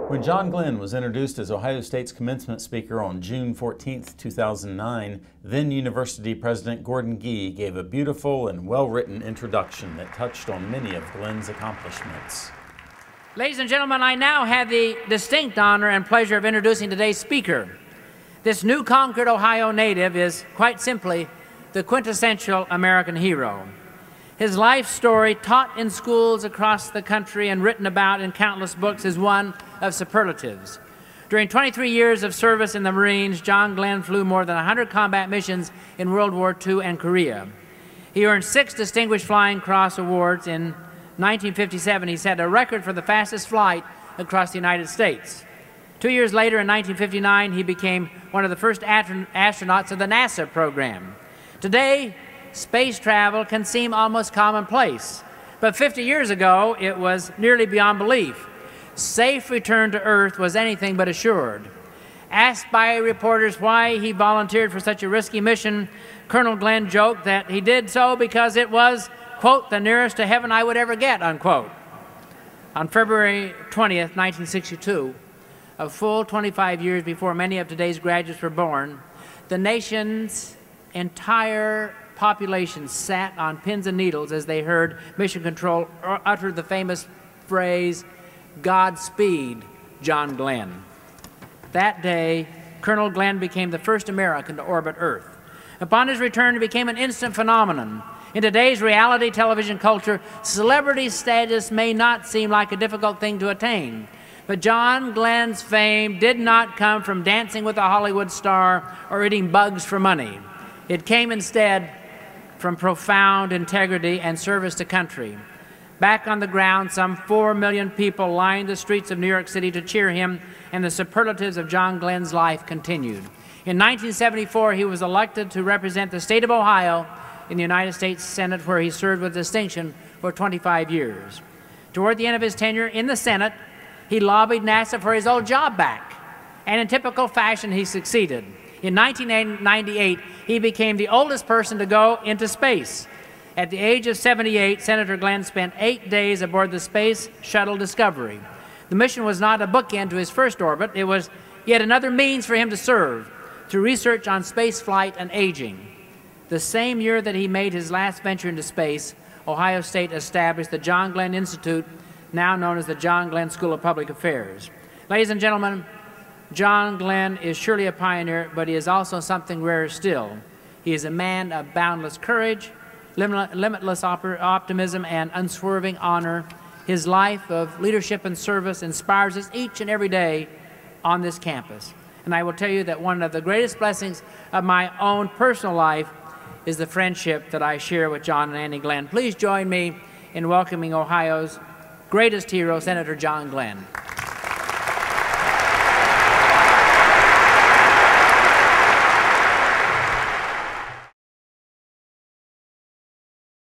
When John Glenn was introduced as Ohio State's commencement speaker on June 14, 2009, then University President Gordon Gee gave a beautiful and well-written introduction that touched on many of Glenn's accomplishments. Ladies and gentlemen, I now have the distinct honor and pleasure of introducing today's speaker. This new Concord, Ohio native is, quite simply, the quintessential American hero. His life story, taught in schools across the country and written about in countless books, is one of superlatives. During 23 years of service in the Marines, John Glenn flew more than 100 combat missions in World War II and Korea. He earned 6 Distinguished Flying Cross awards. In 1957, he set a record for the fastest flight across the United States. 2 years later, in 1959, he became one of the first astronauts of the NASA program. Today, space travel can seem almost commonplace, but 50 years ago, it was nearly beyond belief. Safe return to Earth was anything but assured. Asked by reporters why he volunteered for such a risky mission, Colonel Glenn joked that he did so because it was, quote, the nearest to heaven I would ever get, unquote. On February 20th, 1962, a full 25 years before many of today's graduates were born, the nation's entire population sat on pins and needles as they heard Mission Control utter the famous phrase, "Godspeed, John Glenn." That day, Colonel Glenn became the first American to orbit Earth. Upon his return, he became an instant phenomenon. In today's reality television culture, celebrity status may not seem like a difficult thing to attain, but John Glenn's fame did not come from dancing with a Hollywood star or eating bugs for money. It came instead from profound integrity and service to country. Back on the ground, some 4 million people lined the streets of New York City to cheer him, and the superlatives of John Glenn's life continued. In 1974, he was elected to represent the state of Ohio in the United States Senate, where he served with distinction for 25 years. Toward the end of his tenure in the Senate, he lobbied NASA for his old job back, and in typical fashion, he succeeded. In 1998, he became the oldest person to go into space. At the age of 78, Senator Glenn spent 8 days aboard the Space Shuttle Discovery. The mission was not a bookend to his first orbit. It was yet another means for him to serve through research on space flight and aging. The same year that he made his last venture into space, Ohio State established the John Glenn Institute, now known as the John Glenn School of Public Affairs. Ladies and gentlemen, John Glenn is surely a pioneer, but he is also something rarer still. He is a man of boundless courage, limitless optimism, and unswerving honor. His life of leadership and service inspires us each and every day on this campus. And I will tell you that one of the greatest blessings of my own personal life is the friendship that I share with John and Annie Glenn. Please join me in welcoming Ohio's greatest hero, Senator John Glenn.